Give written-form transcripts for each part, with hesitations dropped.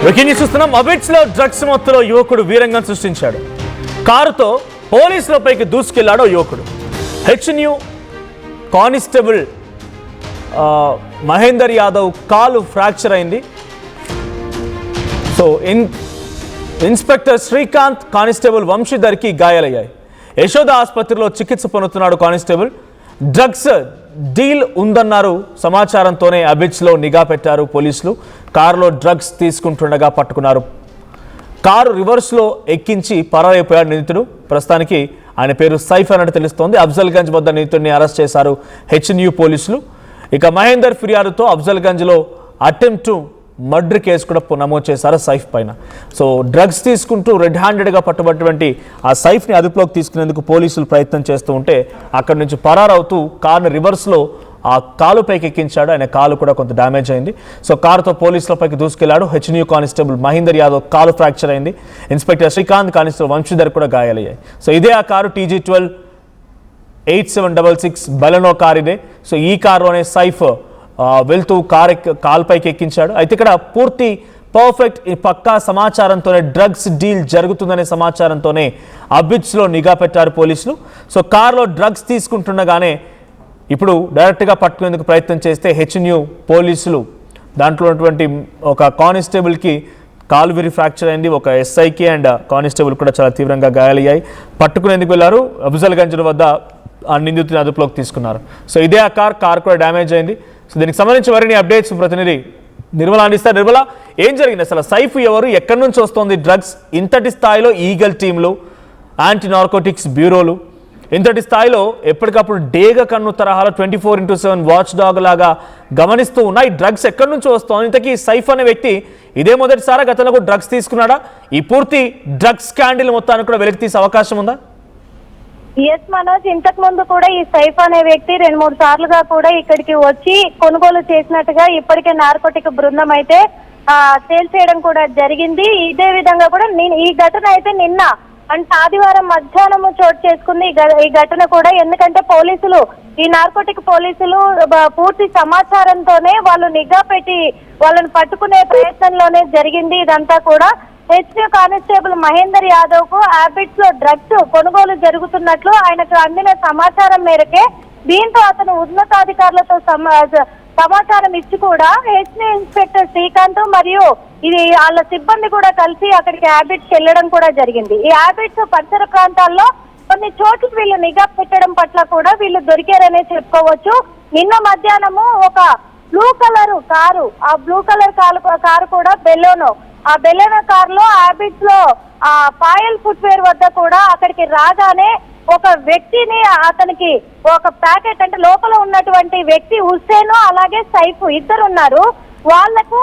వెకిని చూస్తున్నాం. అబిట్స్ లో డ్రగ్స్ మొత్తంలో యువకుడు వీరంగం సృష్టించాడు. కారుతో పోలీసులపైకి దూసుకెళ్లాడు యువకుడు. హెచ్న్యూ కానిస్టేబుల్ మహేందర్ యాదవ్ కాలు ఫ్రాక్చర్ అయింది. సో ఇన్స్పెక్టర్ శ్రీకాంత్, కానిస్టేబుల్ వంశీధర్కి గాయాలయ్యాయి. యశోద ఆసుపత్రిలో చికిత్స పొందుతున్నాడు కానిస్టేబుల్. డ్రగ్స్ డీల్ ఉందన్నారు సమాచారంతోనే అబిట్స్లో నిఘా పెట్టారు పోలీసులు. కారులో డ్రగ్స్ తీసుకుంటుండగా పట్టుకున్నారు. కారు రివర్స్లో ఎక్కించి పరారైపోయాడు నిందితుడు. ప్రస్తుతానికి ఆయన పేరు సైఫ్ అన్నట్టు తెలుస్తోంది. అఫ్జల్గంజ్ వద్ద నిందితుడిని అరెస్ట్ చేశారు హెచ్న్యూ పోలీసులు. ఇక మహేందర్ ఫిర్యాదుతో అఫ్జల్గంజ్లో అటెంప్ట్ టు మర్డర్ కేసు కూడా నమోదు చేశారు సైఫ్ పైన. సో డ్రగ్స్ తీసుకుంటూ రెడ్ హ్యాండెడ్గా పట్టుబడినటువంటి ఆ సైఫ్ని అదుపులోకి తీసుకునేందుకు పోలీసులు ప్రయత్నం చేస్తూ ఉంటే అక్కడి నుంచి పరారవుతూ కారుని రివర్స్లో ఆ కాలు పైకి ఎక్కించాడు. ఆయన కాలు కూడా కొంత డ్యామేజ్ అయింది. సో కారుతో పోలీసులపైకి దూసుకెళ్లాడు. హెచ్న్యూ కానిస్టేబుల్ మహేందర్ యాదవ్ కాలు ఫ్రాక్చర్ అయింది. ఇన్స్పెక్టర్ శ్రీకాంత్, కానిస్టేబుల్ వంశీధర్ కూడా గాయాలయ్యాయి. సో ఇదే ఆ కారు TG12 8766 బెలెనో కార్ ఇదే. సో ఈ కారులోనే సైఫ్ వెళ్తూ కాలుపైకి ఎక్కించాడు. అయితే ఇక్కడ పూర్తి పర్ఫెక్ట్ పక్కా సమాచారంతోనే డ్రగ్స్ డీల్ జరుగుతుందనే సమాచారంతోనే అబిట్స్లో నిఘా పెట్టారు పోలీసులు. సో కారులో డ్రగ్స్ తీసుకుంటుండగానే ఇప్పుడు డైరెక్ట్గా పట్టుకునేందుకు ప్రయత్నం చేస్తే హెచ్న్యూ పోలీసులు దాంట్లో ఉన్నటువంటి ఒక కానిస్టేబుల్కి కాలు విరి ఫ్రాక్చర్ అయింది. ఒక SIకి అండ్ కానిస్టేబుల్ కూడా చాలా తీవ్రంగా గాయాలయ్యాయి. పట్టుకునేందుకు వెళ్ళారు. అఫ్జల్గంజ్ వద్ద ఆ నిందితుని అదుపులోకి తీసుకున్నారు. సో ఇదే ఆ కార్ కూడా డ్యామేజ్ అయింది. సో దీనికి సంబంధించి మరిన్ని అప్డేట్స్ ప్రతినిధి నిర్మల అందిస్తారు. నిర్మల, ఏం జరిగింది అసలు? సైఫ్ ఎవరు, ఎక్కడి నుంచి వస్తుంది డ్రగ్స్? ఇంతటి స్థాయిలో ఈగల్ టీంలు, యాంటీ నార్కోటిక్స్ బ్యూరోలు ఇంతటి స్థాయిలో ఎప్పటికప్పుడు డేగ కన్ను తరహాలో 24/7 వాచ్ డాగ్ లాగా గమనిస్తూ ఉన్నాయి. డ్రగ్స్ ఎక్కడి నుంచి వస్తుంది? ఇంతకీ సైఫ్ అనే వ్యక్తి ఇదే మొదటిసారి గతంలో డ్రగ్స్ తీసుకున్నాడా? ఈ పూర్తి డ్రగ్స్ స్కాండిల్ మొత్తాన్ని కూడా వెలికి తీసే అవకాశం ఉందా? ఎస్ మనోజ్, ఇంతకు ముందు కూడా ఈ సైఫ్ అనే వ్యక్తి 2-3 సార్లుగా కూడా ఇక్కడికి వచ్చి కొనుగోలు చేసినట్టుగా ఇప్పటికే నార్కోటిక్ బృందం అయితే తేల్చేయడం కూడా జరిగింది. ఇదే విధంగా కూడా ఈ ఘటన అయితే నిన్న అంటే ఆదివారం మధ్యాహ్నం చోటు చేసుకుంది ఈ ఘటన కూడా. ఎందుకంటే పోలీసులు, ఈ నార్కోటిక్ పోలీసులు పూర్తి సమాచారంతోనే వాళ్ళు నిఘా పెట్టి వాళ్ళని పట్టుకునే ప్రయత్నంలోనే జరిగింది ఇదంతా కూడా. హెచ్న్యూ కానిస్టేబుల్ మహేందర్ యాదవ్ కు హ్యాబిట్స్ లో డ్రగ్స్ కొనుగోలు జరుగుతున్నట్లు ఆయనకు అందిన సమాచారం మేరకే దీంతో అతను ఉన్నతాధికారులతో సమాచారం ఇచ్చి కూడా హెచ్న్యూ ఇన్స్పెక్టర్ శ్రీకాంత్ మరియు ఇది వాళ్ళ సిబ్బంది కూడా కలిసి అక్కడికి హ్యాబిట్స్ వెళ్ళడం కూడా జరిగింది. ఈ హ్యాబిట్స్ పరిసర ప్రాంతాల్లో కొన్ని చోట్ల వీళ్ళు నిఘా పెట్టడం పట్ల కూడా వీళ్ళు దొరికారనే చెప్పుకోవచ్చు. నిన్న మధ్యాహ్నము ఒక బ్లూ కలర్ కారు, ఆ బ్లూ కలర్ కారు కూడా బెలోనో, ఆ బెలెనో కార్ లో హ్యాబిట్స్ లో ఆ పాయల్ ఫుట్వేర్ వద్ద కూడా అక్కడికి రాగానే ఒక వ్యక్తిని, అతనికి ఒక ప్యాకెట్ అంటే లోపల ఉన్నటువంటి వ్యక్తి హుస్సేన్ అలాగే సైఫ్ ఇద్దరు ఉన్నారు. వాళ్లకు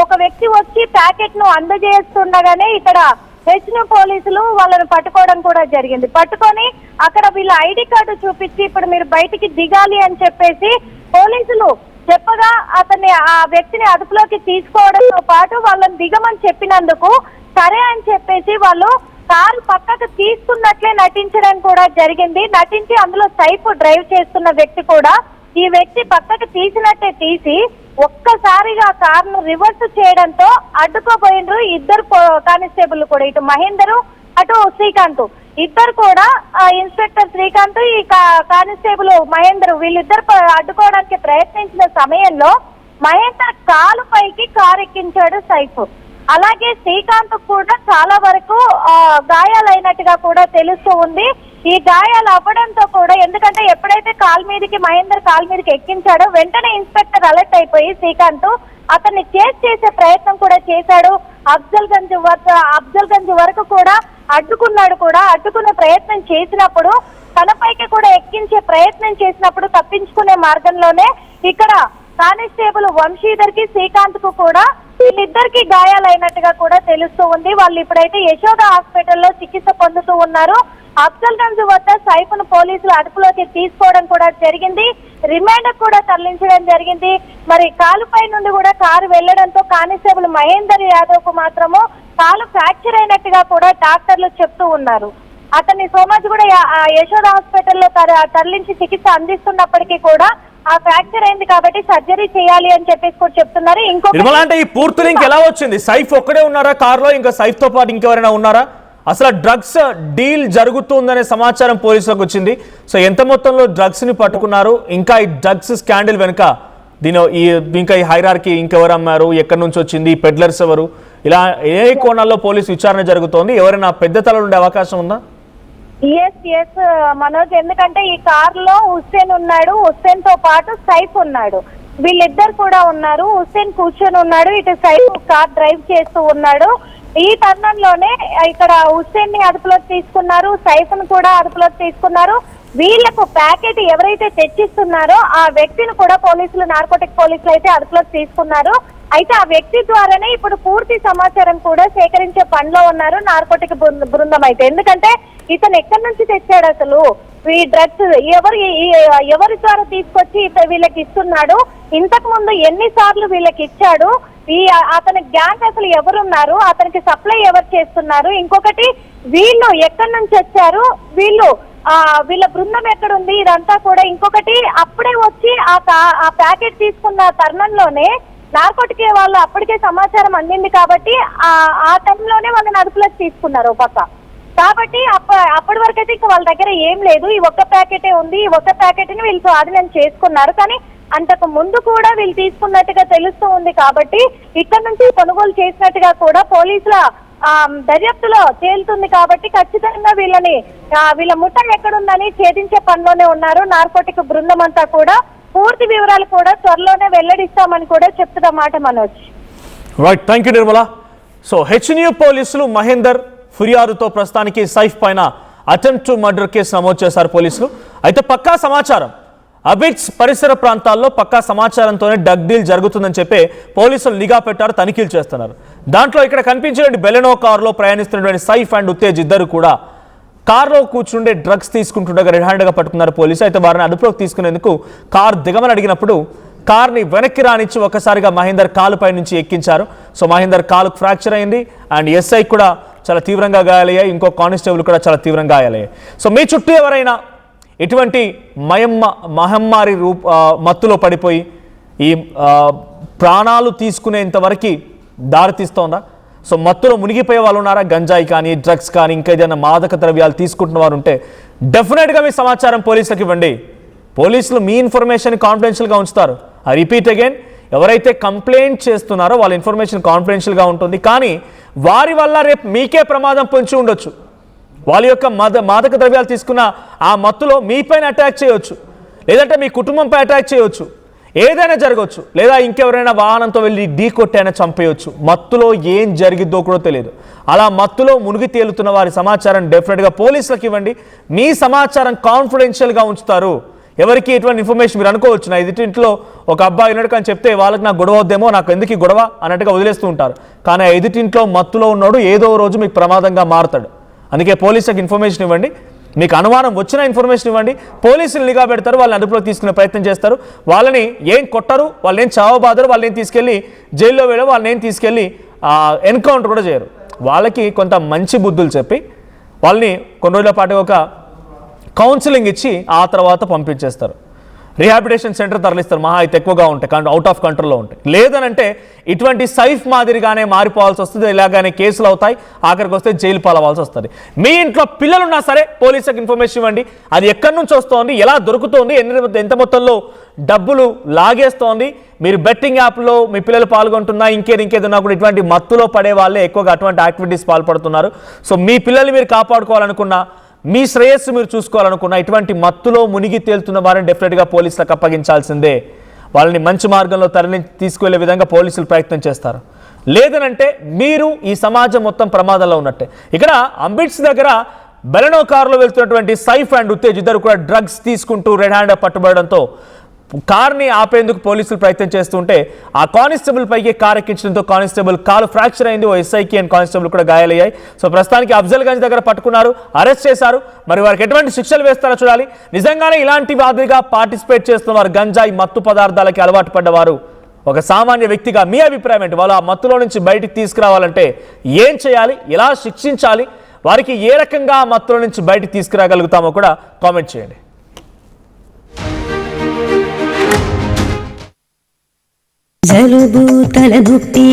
ఒక వ్యక్తి వచ్చి ప్యాకెట్ ను అందజేస్తుండగానే ఇక్కడ హెచ్న్యూ పోలీసులు వాళ్ళని పట్టుకోవడం కూడా జరిగింది. పట్టుకొని అక్కడ వీళ్ళ ID కార్డు చూపించి ఇప్పుడు మీరు బయటికి దిగాలి అని చెప్పేసి పోలీసులు చెప్పగా అతన్ని ఆ వ్యక్తిని అదుపులోకి తీసుకోవడంతో పాటు వాళ్ళని దిగమని చెప్పినందుకు సరే అని చెప్పేసి వాళ్ళు కారు పక్కకు తీసుకున్నట్లే నటించడం కూడా జరిగింది. నటించి అందులో సైఫ్ డ్రైవ్ చేస్తున్న వ్యక్తి కూడా ఈ వ్యక్తి పక్కకు తీసినట్టే తీసి ఒక్కసారిగా కారును రివర్స్ చేయడంతో అడ్డుకోబోయినరు ఇద్దరు కానిస్టేబుల్ కూడా, ఇటు మహేందరు అటు శ్రీకాంత్ ఇద్దరు కూడా. ఇన్స్పెక్టర్ శ్రీకాంత్, ఈ కానిస్టేబుల్ మహేందర్ వీళ్ళిద్దరు అడ్డుకోవడానికి ప్రయత్నించిన సమయంలో మహేందర్ కాలు పైకి కారు ఎక్కించాడు సైఫ్. అలాగే శ్రీకాంత్ కూడా చాలా వరకు గాయాలైనట్టుగా కూడా తెలుస్తూ ఉంది. ఈ గాయాలు అవ్వడంతో కూడా, ఎందుకంటే ఎప్పుడైతే మహేందర్ కాలు మీదకి ఎక్కించాడో వెంటనే ఇన్స్పెక్టర్ అలర్ట్ అయిపోయి శ్రీకాంత్ అతన్ని చేసే ప్రయత్నం కూడా చేశాడు. అఫ్జల్గంజ్ వరకు కూడా అడ్డుకున్నాడు కూడా. అడ్డుకునే ప్రయత్నం చేసినప్పుడు తనపైకి కూడా ఎక్కించే ప్రయత్నం చేసినప్పుడు తప్పించుకునే మార్గంలోనే ఇక్కడ కానిస్టేబుల్ వంశీధర్ కి శ్రీకాంత్ కు కూడా వీళ్ళిద్దరికి గాయాలైనట్టుగా కూడా తెలుస్తూ ఉంది. వాళ్ళు ఇప్పుడైతే యశోద హాస్పిటల్లో చికిత్స పొందుతూ ఉన్నారు. అఫ్జల్గంజ్ వద్ద సైఫ్ ను పోలీసులు అదుపులోకి తీసుకోవడం కూడా జరిగింది. రిమాండ్ కూడా తరలించడం జరిగింది. మరి కాలుపై నుండి కూడా కారు వెళ్లడంతో కానిస్టేబుల్ మహేందర్ యాదవ్ కు మాత్రము కాలు ఫ్రాక్చర్ అయినట్టుగా కూడా డాక్టర్లు చెప్తూ ఉన్నారు. అతన్ని సోమాజిగూడ యశోద హాస్పిటల్లో తరలించి చికిత్స అందిస్తున్నప్పటికీ కూడా ఆ ఫ్రాక్చర్ అయింది కాబట్టి సర్జరీ చేయాలి అని చెప్పేసి కూడా చెప్తున్నారు. నిర్మల, అంటే ఈ పూర్తి లింక్ ఎలా వచ్చింది? సైఫ్ ఒక్కడే ఉన్నారా కారులో? ఇంకా సైఫ్ తో పాటు ఇంకెవరైనా ఉన్నారా? అసలు డ్రగ్స్ డీల్ జరుగుతుందనే సమాచారం పోలీసులకు వచ్చింది. సో ఎంత మొత్తంలో డ్రగ్స్ ని పట్టుకున్నారు? ఇంకా ఈ డ్రగ్స్ స్కాండిల్ వెనుక ఇంకా ఈ హైరార్కీ ఇంకెవరు అమ్మారు, ఎక్కడి నుంచి వచ్చింది, పెడ్లర్స్ ఎవరు, ఇలా ఏ కోణాల్లో పోలీసు విచారణ జరుగుతోంది? ఎవరైనా పెద్ద తల ఉండే అవకాశం ఉందా? ఎస్ మనోజ్, ఎందుకంటే ఈ కార్ లో హుస్సేన్ ఉన్నాడు, హుస్సేన్ తో పాటు సైఫ్ ఉన్నాడు, వీళ్ళిద్దరు కూడా ఉన్నారు. హుస్సేన్ కూర్చొని ఉన్నాడు, ఇటు సైఫ్ కార్ డ్రైవ్ చేస్తూ ఉన్నాడు. ఈ తరుణంలోనే ఇక్కడ హుస్సేన్ ని అదుపులోకి తీసుకున్నారు, సైఫ్ ను కూడా అదుపులోకి తీసుకున్నారు. వీళ్లకు ప్యాకెట్ ఎవరైతే తెచ్చిస్తున్నారో ఆ వ్యక్తిని కూడా పోలీసులు, నార్కోటిక్ పోలీసులు అయితే అదుపులోకి తీసుకున్నారు. అయితే ఆ వ్యక్తి ద్వారానే ఇప్పుడు పూర్తి సమాచారం కూడా సేకరించే పనిలో ఉన్నారు నార్కోటిక్ బృందం అయితే. ఎందుకంటే ఇతను ఎక్కడి నుంచి తెచ్చాడు, అసలు ఈ డ్రగ్స్ ఎవరి ద్వారా తీసుకొచ్చి వీళ్ళకి ఇస్తున్నాడు, ఇంతకు ముందు ఎన్నిసార్లు వీళ్ళకి ఇచ్చాడు, అతని గ్యాంగ్ అసలు ఎవరున్నారు, అతనికి సప్లై ఎవరు చేస్తున్నారు, ఇంకొకటి వీళ్ళు ఎక్కడి నుంచి వచ్చారు, వీళ్ళ బృందం ఎక్కడుంది, ఇదంతా కూడా. ఇంకొకటి అప్పుడే వచ్చి ఆ ప్యాకెట్ తీసుకున్న తరుణంలోనే నార్కోటిక్ వాళ్ళు అప్పటికే సమాచారం అందింది కాబట్టి ఆ టైంలోనే వాళ్ళని అదుపులోకి తీసుకున్నారు ఒక పక్క. కాబట్టి అప్పటి వరకు అయితే ఇంకా వాళ్ళ దగ్గర ఏం లేదు, ఈ ఒక్క ప్యాకెటే ఉంది, ఈ ఒక్క ప్యాకెట్ ని వీళ్ళు స్వాధీనం చేసుకున్నారు. కానీ అంతకు ముందు కూడా వీళ్ళు తీసుకున్నట్టుగా తెలుస్తూ ఉంది కాబట్టి ఇక్కడ నుంచి కొనుగోలు చేసినట్టుగా కూడా పోలీసుల దర్యాప్తులో తేలుతుంది. కాబట్టి ఖచ్చితంగా వీళ్ళ ముఠా ఎక్కడుందని ఛేదించే పనిలోనే ఉన్నారు నార్కోటిక్ బృందం అంతా కూడా. పూర్తి వివరాలు కూడా త్వరలోనే వెల్లడిస్తామని కూడా చెప్తున్నమాట Manoj. Right, thank you Nirmala. So హెచ్న్యూ పోలీసులు మహేందర్ ఫిర్యాదుతో ప్రస్తుతానికి సైఫ్ పైన అటెంప్ట్ టు మర్డర్ కేసు నమోదు చేశారు పోలీసులు. అయితే పక్కా సమాచారం, అబిడ్స్ పరిసర ప్రాంతాల్లో పక్కా సమాచారంతోనే డ్రగ్ డీల్ జరుగుతుందని చెప్పి పోలీసులు నిఘా పెట్టారు, తనిఖీలు చేస్తున్నారు. దాంట్లో ఇక్కడ కనిపించిన బెలెనో కారులో ప్రయాణిస్తున్నటువంటి సైఫ్ అండ్ ఉత్తేజ్ ఇద్దరు కూడా కారులో కూర్చుండే డ్రగ్స్ తీసుకుంటుండగా రెడ్ హ్యాండ్గా పట్టుకున్నారు పోలీసు. అయితే వారిని అదుపులోకి తీసుకునేందుకు కారు దిగమని అడిగినప్పుడు కార్ని వెనక్కి రానిచ్చి ఒకసారిగా మహేందర్ కాలుపై నుంచి ఎక్కించారు. సో మహేందర్ కాలుకు ఫ్రాక్చర్ అయింది అండ్ ఎస్ఐ కూడా చాలా తీవ్రంగా గాయాలయ్యాయి, ఇంకో కానిస్టేబుల్ కూడా చాలా తీవ్రంగా గాయాలయ్యాయి. సో మీ చుట్టూ ఎవరైనా ఇటువంటి మహమ్మారి మత్తులో పడిపోయి ఈ ప్రాణాలు తీసుకునేంతవరకు దారితీస్తోందా? సో మత్తులో మునిగిపోయే వాళ్ళు ఉన్నారా? గంజాయి కానీ, డ్రగ్స్ కానీ, ఇంకా ఏదైనా మాదక ద్రవ్యాలు తీసుకుంటున్న వారు ఉంటే డెఫినెట్గా మీ సమాచారం పోలీసులకు ఇవ్వండి. పోలీసులు మీ ఇన్ఫర్మేషన్ కాన్ఫిడెన్షియల్గా ఉంచుతారు. ఐ రిపీట్ అగైన్, ఎవరైతే కంప్లైంట్ చేస్తున్నారో వాళ్ళ ఇన్ఫర్మేషన్ కాన్ఫిడెన్షియల్గా ఉంటుంది. కానీ వారి వల్ల రేపు మీకే ప్రమాదం పొంచి ఉండొచ్చు. వాళ్ళ యొక్క మాదక ద్రవ్యాలు తీసుకున్న ఆ మత్తులో మీపైన అటాక్ చేయవచ్చు, లేదంటే మీ కుటుంబంపై అటాక్ చేయవచ్చు, ఏదైనా జరగవచ్చు, లేదా ఇంకెవరైనా వాహనంతో వెళ్ళి ఢీ కొట్టైనా చంపేయచ్చు. మత్తులో ఏం జరిగిద్దో కూడా తెలియదు. అలా మత్తులో మునిగి తేలుతున్న వారి సమాచారం డెఫినెట్గా పోలీసులకు ఇవ్వండి. మీ సమాచారం కాన్ఫిడెన్షియల్గా ఉంచుతారు. ఎవరికి ఎటువంటి ఇన్ఫర్మేషన్ మీరు అనుకోవచ్చు, నా ఎదుటింట్లో ఒక అబ్బాయి ఉన్నాడు కానీ చెప్తే వాళ్ళకి నాకు గొడవ వద్దేమో, నాకు ఎందుకు ఈ గొడవ అన్నట్టుగా వదిలేస్తూ ఉంటారు. కానీ ఆ ఎదుటింట్లో మత్తులో ఉన్నాడు, ఏదో రోజు మీకు ప్రమాదంగా మారుతాడు. అందుకే పోలీసులకు ఇన్ఫర్మేషన్ ఇవ్వండి. మీకు అనుమానం వచ్చిన ఇన్ఫర్మేషన్ ఇవ్వండి. పోలీసులు నిఘా పెడతారు, వాళ్ళని అదుపులోకి తీసుకునే ప్రయత్నం చేస్తారు. వాళ్ళని ఏం కొట్టరు, వాళ్ళని ఏం చావబాదరు, వాళ్ళని ఏం తీసుకెళ్ళి జైల్లో వేయడం, వాళ్ళని ఏం తీసుకెళ్ళి ఎన్కౌంటర్ కూడా చేయరు. వాళ్ళకి కొంత మంచి బుద్ధులు చెప్పి వాళ్ళని కొన్ని రోజుల పాటు ఒక కౌన్సిలింగ్ ఇచ్చి ఆ తర్వాత పంపించేస్తారు. రీహాబిలిటేషన్ సెంటర్ తరలిస్తారు మహా అయితే ఎక్కువగా ఉంటాయి, కానీ అవుట్ ఆఫ్ కంట్రోల్లో ఉంటాయి. లేదనంటే ఇటువంటి సైఫ్ మాదిరిగానే మారిపోవాల్సి వస్తుంది, ఇలాగానే కేసులు అవుతాయి, ఆఖరికి వస్తే జైలు పాలవాల్సి వస్తుంది. మీ ఇంట్లో పిల్లలున్నా సరే పోలీసులకు ఇన్ఫర్మేషన్ ఇవ్వండి. అది ఎక్కడి నుంచి వస్తోంది, ఎలా దొరుకుతోంది, ఎంత మొత్తంలో డబ్బులు లాగేస్తోంది, మీరు బెట్టింగ్ యాప్లో మీ పిల్లలు పాల్గొంటున్నా, ఇంకేదన్నా కూడా ఇటువంటి మత్తులో పడే వాళ్ళే ఎక్కువగా అటువంటి యాక్టివిటీస్ పాల్పడుతున్నారు. సో మీ పిల్లల్ని మీరు కాపాడుకోవాలనుకున్నా, మీ శ్రేయస్సు మీరు చూసుకోవాలనుకున్న ఇటువంటి మత్తులో మునిగి తేలుతున్న వారిని డెఫినెట్గా పోలీసులకు అప్పగించాల్సిందే. వాళ్ళని మంచి మార్గంలో తీసుకువెళ్లే విధంగా పోలీసులు ప్రయత్నం చేస్తారు. లేదనంటే మీరు ఈ సమాజం మొత్తం ప్రమాదంలో ఉన్నట్టే. ఇక్కడ అంబిడ్స్ దగ్గర బెలెనో కారులో వెళ్తున్నటువంటి సైఫ్ అండ్ ఉత్తేజ్ ఇద్దరు కూడా డ్రగ్స్ తీసుకుంటూ రెడ్ హ్యాండ్ పట్టుబడడంతో కార్ని ఆపేందుకు పోలీసులు ప్రయత్నం చేస్తుంటే ఆ కానిస్టేబుల్ పైకి కారు ఎక్కించడంతో కానిస్టేబుల్ కాలు ఫ్రాక్చర్ అయింది. ఓ ఎస్ఐకి అండ్ కానిస్టేబుల్ కూడా గాయాలయ్యాయి. సో ప్రస్తుతానికి అఫ్జల్గంజ్ దగ్గర పట్టుకున్నారు, అరెస్ట్ చేశారు. మరి వారికి ఎటువంటి శిక్షలు వేస్తారో చూడాలి. నిజంగానే ఇలాంటి వాదిగా పార్టిసిపేట్ చేస్తున్న వారు, గంజాయి మత్తు పదార్థాలకి అలవాటు పడ్డవారు, ఒక సామాన్య వ్యక్తిగా మీ అభిప్రాయం ఏంటి? వాళ్ళు ఆ మత్తులో నుంచి బయటికి తీసుకురావాలంటే ఏం చేయాలి, ఎలా శిక్షించాలి, వారికి ఏ రకంగా ఆ మత్తులో నుంచి బయటికి తీసుకురాగలుగుతామో కూడా కామెంట్ చేయండి. జలుబు తలనొప్పి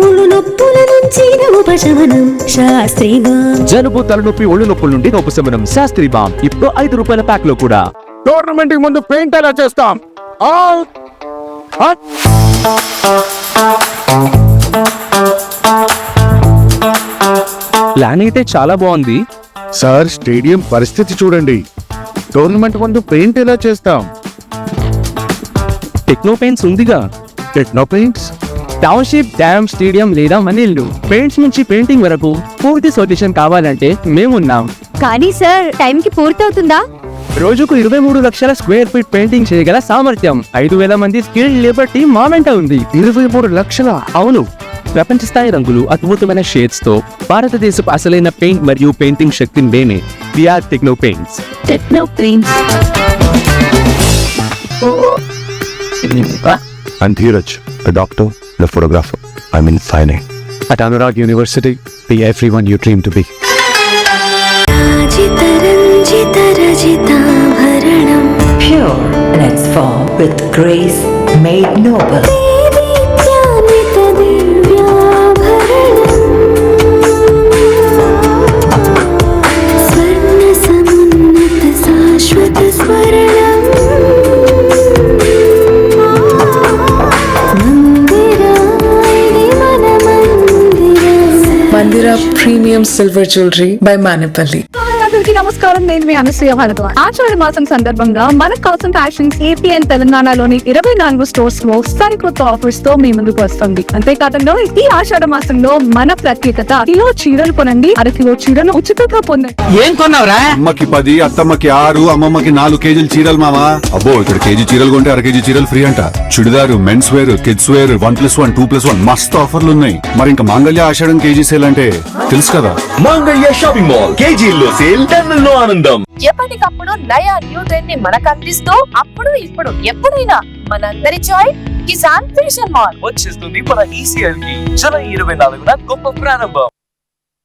ఒళ్ళు నొప్పుల నుంచి ఉపశమనం శాస్త్రీ బామ్. జలుబు తలనొప్పి ఒళ్ళు నొప్పుల నుండి ఉపశమనం శాస్త్రీ బామ్ ఇప్పుడు 5 రూపాయల ప్యాక్ లో కూడా. టోర్నమెంట్ కి ముందు పెయింట్ ఎలా చేస్తాం? ప్లాన్ అయితే చాలా బాగుంది సార్, స్టేడియం పరిస్థితి చూడండి. టోర్నమెంట్ ముందు పెయింట్ ఎలా చేస్తాం? టెక్నో పెయింట్స్ ఉందిగా. Techno paints, township, dam, stadium లేదా మనీళ్ళు పెయింట్స్ నుంచి పెయింటింగ్ వరకు పూర్తి సొల్యూషన్ కావాలంటే మేమున్నాం. కానీ సార్ టైంకి పూర్తవుతుందా? రోజుకు 23 లక్షల స్క్వేర్ ఫీట్ పెయింటింగ్ చేయగల సామర్థ్యం, 5,000 మంది స్కిల్డ్ లేబర్ టీమ్ మా వెంట ఉంది. 23 లక్షల? అవును, ప్రపంచ స్థాయి రంగులు, అద్భుతమైన షేడ్స్ తో భారతదేశపు అసలైన పెయింట్ మరియు పెయింటింగ్ శక్తిని మేమే. VR Techno Paints. Techno Paints. I'm Dheeraj, a doctor and a photographer. I'm in fine art. At Anurag University, be everyone you dream to be. రాజిత రంజిత రజితాభరణం. Pure in its form with grace made noble. దేదీప్యాన్విత దివ్యాభరణం. స్వర్ణ సమున్నత శాశ్వత స్వర్ణం. Mandira Premium Silver Jewelry by Manipali. అందరికీ నమస్కారం. నేను మీ అనసూయ భారద్వాజ్. ఆషాఢ మాసం సందర్భంగా మన కాసం ఫ్యాషన్స్ ఏపీ అండ్ తెలంగాణలోని 24 స్టోర్స్ లో సరికొత్త ఆఫర్స్ తో మీ ముందుకు వస్తుంది. అంతేకాకుండా ఈ ఆషాఢ మాసంలో మన ప్రత్యేకత, కిలో చీరలు కొనండి, 1/2 కిలో చీరలు ఉచితంగా పొందండి. ఏం కొన్నావురా? అమ్మకి 10, అత్తమ్మకి 6, అమ్మమ్మకి 4 కేజీలు చీరలు మామా. అబ్బో, ఇక్కడ కేజీ చీరలు కొంటే 1/2 కేజీ చీరలు ఫ్రీ అంట. Churidar, men's wear, kids wear, 1+1, 2+1 మస్తు ఆఫర్లు ఉన్నాయి. మరి ఇంకా మాంగళ్య ఆషాఢం కేజీ సేల్ అంటే తెలుసు కదా. మాంగళ్య షాపింగ్ మాల్ కేజీల్లో సేల్, టన్నుల్లో ఆనందం. ఎప్పటికప్పుడు నయా న్యూ ట్రెండ్ ని మనకు అందిస్తూ అప్పుడు ఇప్పుడు ఎప్పుడైనా మనందరి చాయిస్ కిసాన్ ఫ్యాషన్ మాల్ వచ్చేస్తుంది మన ECL కి జూలై 24న గొప్ప ప్రారంభం.